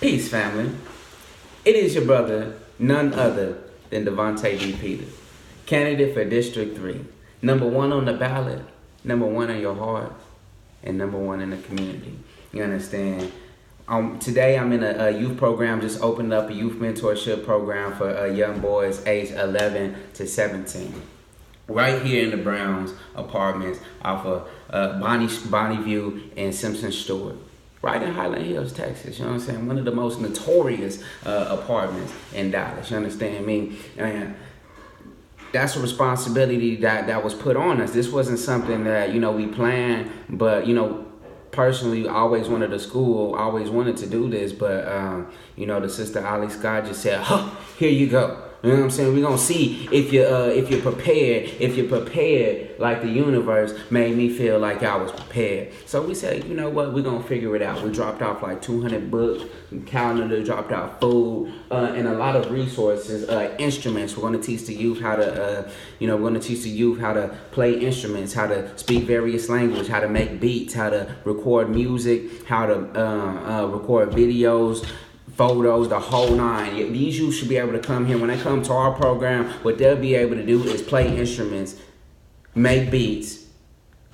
Peace, family. It is your brother, none other than Davante D. Peters, candidate for District 3. Number 1 on the ballot, number 1 in your heart, and number 1 in the community. You understand? Today I'm in a youth program, just opened up a youth mentorship program for young boys aged 11 to 17. Right here in the Browns apartments off of Bonnie View and Simpson Stewart. Right in Highland Hills, Texas, you know what I'm saying? One of the most notorious apartments in Dallas, you understand me? And that's a responsibility that was put on us. This wasn't something that, we planned, but, personally, I always wanted to school, always wanted to do this, but, the sister Ali Scott just said, here you go. You know what I'm saying? We're going to see if you're prepared. If you're prepared, like the universe made me feel like I was prepared. So we said, you know what? We're going to figure it out. We dropped off like 200 books, calendar, dropped out food, and a lot of resources, instruments. We're going to teach the youth how to, we're going to teach the youth how to play instruments, how to speak various languages, how to make beats, how to record music, how to record videos, photos, the whole nine. These youth should be able to come here. When they come to our program, what they'll be able to do is play instruments, make beats,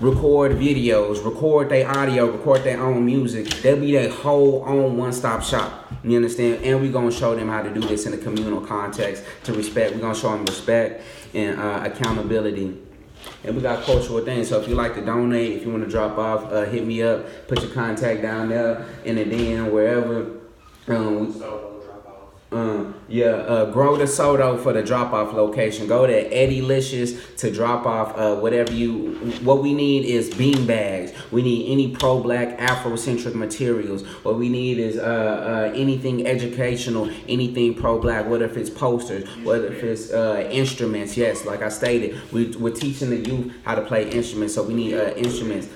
record videos, record their audio, record their own music. They'll be their whole own one-stop shop. You understand? And we're going to show them how to do this in a communal context to respect. We're going to show them respect and accountability. And we got cultural things. So if you like to donate, if you want to drop off, hit me up. Put your contact down there in the DM, wherever. Grow the Soto for the drop-off location. Go to Eddie-licious to drop off what we need is bean bags. We need any pro-black Afrocentric materials. What we need is anything educational, anything pro-black, whether if it's posters, whether if it's instruments. Yes, like I stated, we're teaching the youth how to play instruments, so we need instruments.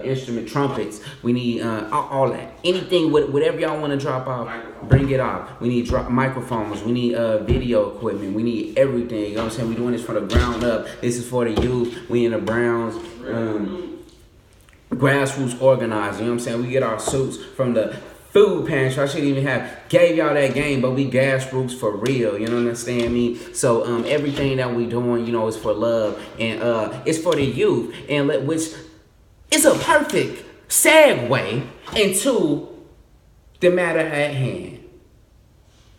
Instrument trumpets. We need all that. Anything, whatever y'all want to drop off, bring it off. We need microphones. We need video equipment. We need everything. You know what I'm saying? We're doing this from the ground up. This is for the youth. We in the Browns. Grassroots organized. You know what I'm saying? We get our suits from the food pantry. I shouldn't even gave y'all that game, but we grassroots for real. You know what understand me? So everything that we doing, is for love and it's for the youth, and which is a perfect segue into the matter at hand.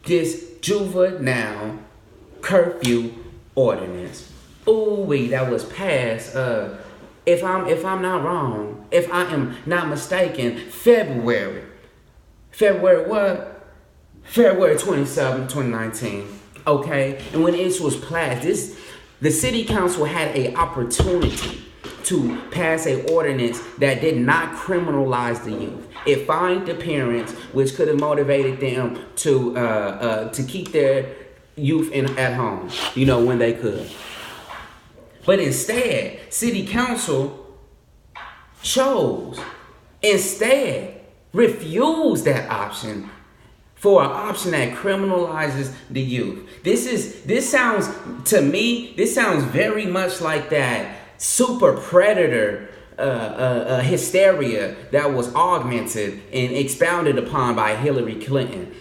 This Juvenile Curfew Ordinance. Ooh-wee, that was passed. If I'm not wrong, if I am not mistaken, February what? February 27, 2019. Okay? And when this was passed, the city council had an opportunity to pass an ordinance that did not criminalize the youth. It fined the parents, which could have motivated them to keep their youth at home, when they could. But instead, city council refuse that option for an option that criminalizes the youth. This sounds very much like that super predator hysteria that was augmented and expounded upon by Hillary Clinton,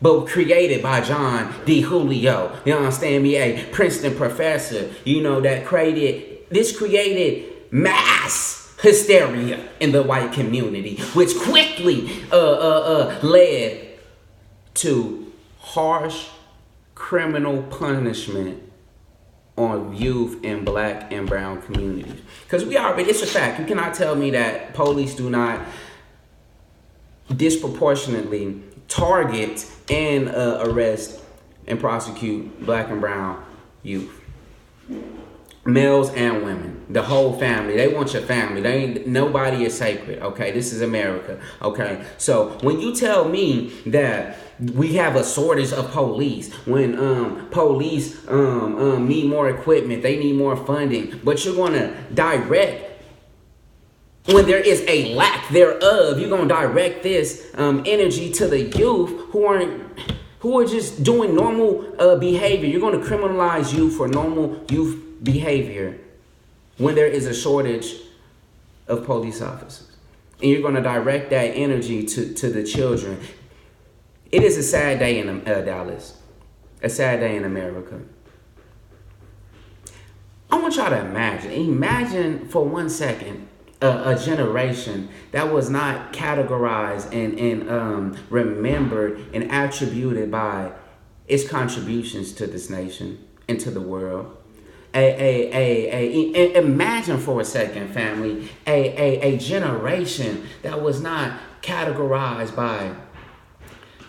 but created by John D. Julio. You understand me? A Princeton professor, that created mass hysteria in the white community, which quickly led to harsh criminal punishment on youth in black and brown communities. Because it's a fact. You cannot tell me that police do not disproportionately target and arrest and prosecute black and brown youth. Males and women, the whole family. They want your family. Nobody is sacred. Okay, this is America. Okay, so when you tell me that we have a shortage of police, when police need more equipment, they need more funding, but you're gonna direct when there is a lack thereof, you're gonna direct this energy to the youth who are just doing normal behavior. You're gonna criminalize youth for normal youth behavior when there is a shortage of police officers. and you're going to direct that energy to the children. It is a sad day in Dallas. A sad day in America. I want y'all to imagine for 1 second, a generation that was not categorized and remembered and attributed by its contributions to this nation and to the world. Imagine for a second, family, a generation that was not categorized by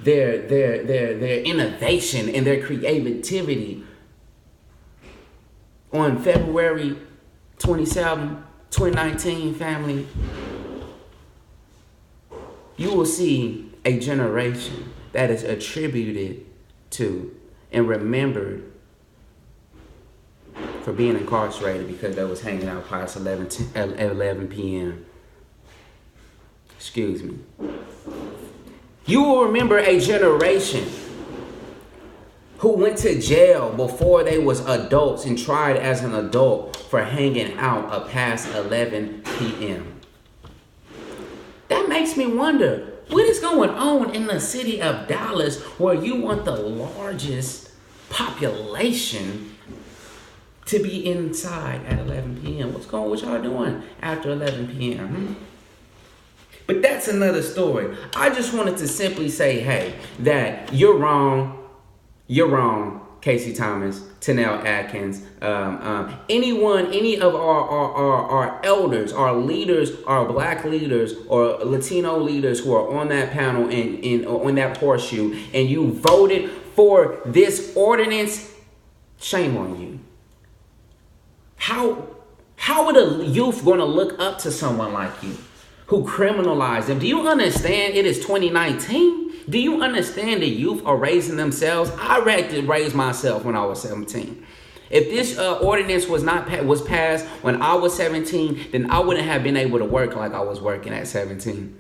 their innovation and their creativity. On February 27, 2019, family, you will see a generation that is attributed to and remembered for being incarcerated because they was hanging out past 11 p.m. Excuse me. You will remember a generation who went to jail before they was adults and tried as an adult for hanging out past 11 p.m. That makes me wonder, what is going on in the city of Dallas where you want the largest population to be inside at 11 p.m.? What y'all doing after 11 p.m.? But that's another story. I just wanted to simply say, hey, that you're wrong. You're wrong, Casey Thomas, Tanel Atkins, any of our elders, our leaders, our black leaders, or Latino leaders who are on that panel and on that horseshoe, and you voted for this ordinance, shame on you. How are the youth going to look up to someone like you who criminalized them? Do you understand it is 2019? Do you understand the youth are raising themselves? I raised myself when I was 17. If this ordinance was passed when I was 17, then I wouldn't have been able to work like I was working at 17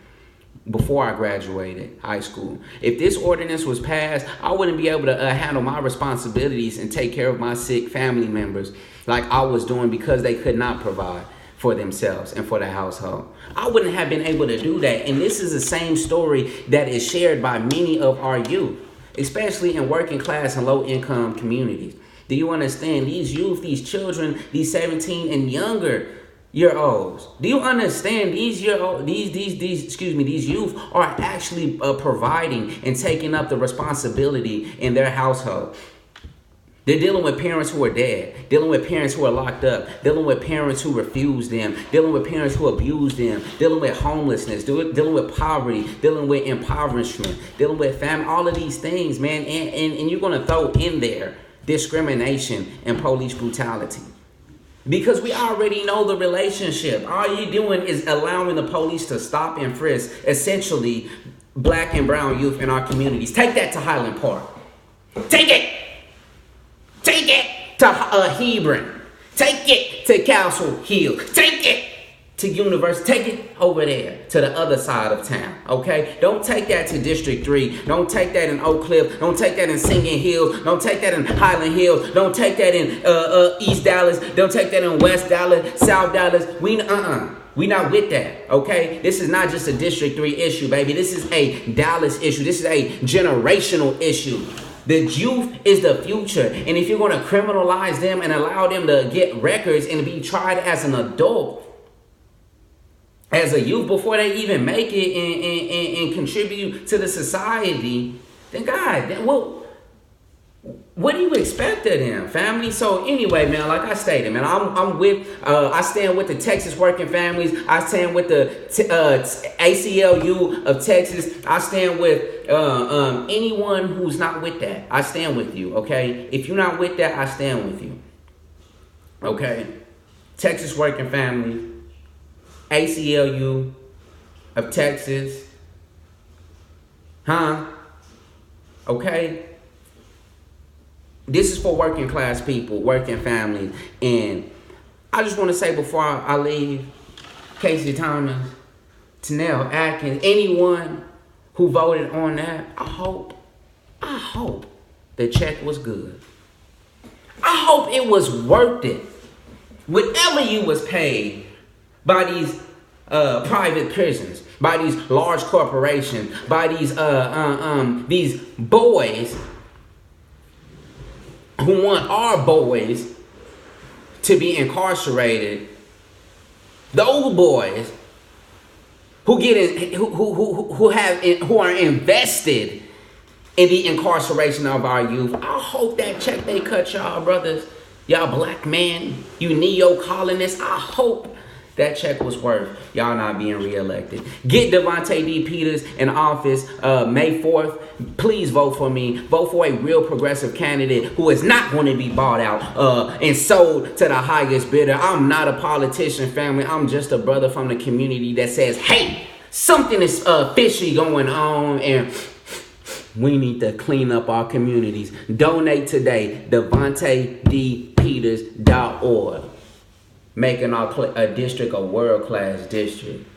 before I graduated high school. If this ordinance was passed, I wouldn't be able to handle my responsibilities and take care of my sick family members like I was doing because they could not provide for themselves and for the household. I wouldn't have been able to do that. And this is the same story that is shared by many of our youth, especially in working class and low income communities. Do you understand? These youth, these children, these 17 and younger year olds. Do you understand these youth are actually providing and taking up the responsibility in their household? They're dealing with parents who are dead, dealing with parents who are locked up, dealing with parents who refuse them, dealing with parents who abuse them, dealing with homelessness, dealing with poverty, dealing with impoverishment, dealing with famine, all of these things, man. And you're going to throw in there discrimination and police brutality. Because we already know the relationship. All you're doing is allowing the police to stop and frisk, essentially, black and brown youth in our communities. Take that to Highland Park. Take it to Hebron. Take it to Castle Hill. Take it to University. Take it over there to the other side of town, okay? Don't take that to District 3. Don't take that in Oak Cliff. Don't take that in Singing Hills. Don't take that in Highland Hills. Don't take that in East Dallas. Don't take that in West Dallas, South Dallas. We not with that, okay? This is not just a District 3 issue, baby. This is a Dallas issue. This is a generational issue. The youth is the future. And if you're going to criminalize them and allow them to get records and be tried as an adult, as a youth, before they even make it and contribute to the society, then God, what do you expect of them, family? So anyway, man, like I stated, man, I stand with the Texas working families. I stand with the ACLU of Texas. I stand with anyone who's not with that. I stand with you, okay? If you're not with that, I stand with you, okay? Texas working families, ACLU of Texas, okay? This is for working class people, working families. And I just want to say before I leave, Casey Thomas, Tanel Atkins, anyone who voted on that, I hope the check was good. I hope it was worth it. Whatever you was paid by these private prisons, by these large corporations, by these boys who want our boys to be incarcerated. Those boys who are invested in the incarceration of our youth. I hope that check they cut y'all brothers, y'all black men, you neo-colonists. I hope that check was worth y'all not being reelected. Get Davante D. Peters in office May 4th. Please vote for me. Vote for a real progressive candidate who is not going to be bought out and sold to the highest bidder. I'm not a politician, family. I'm just a brother from the community that says, hey, something is fishy going on and we need to clean up our communities. Donate today. DavanteDPeters.org. Making our district a world-class district.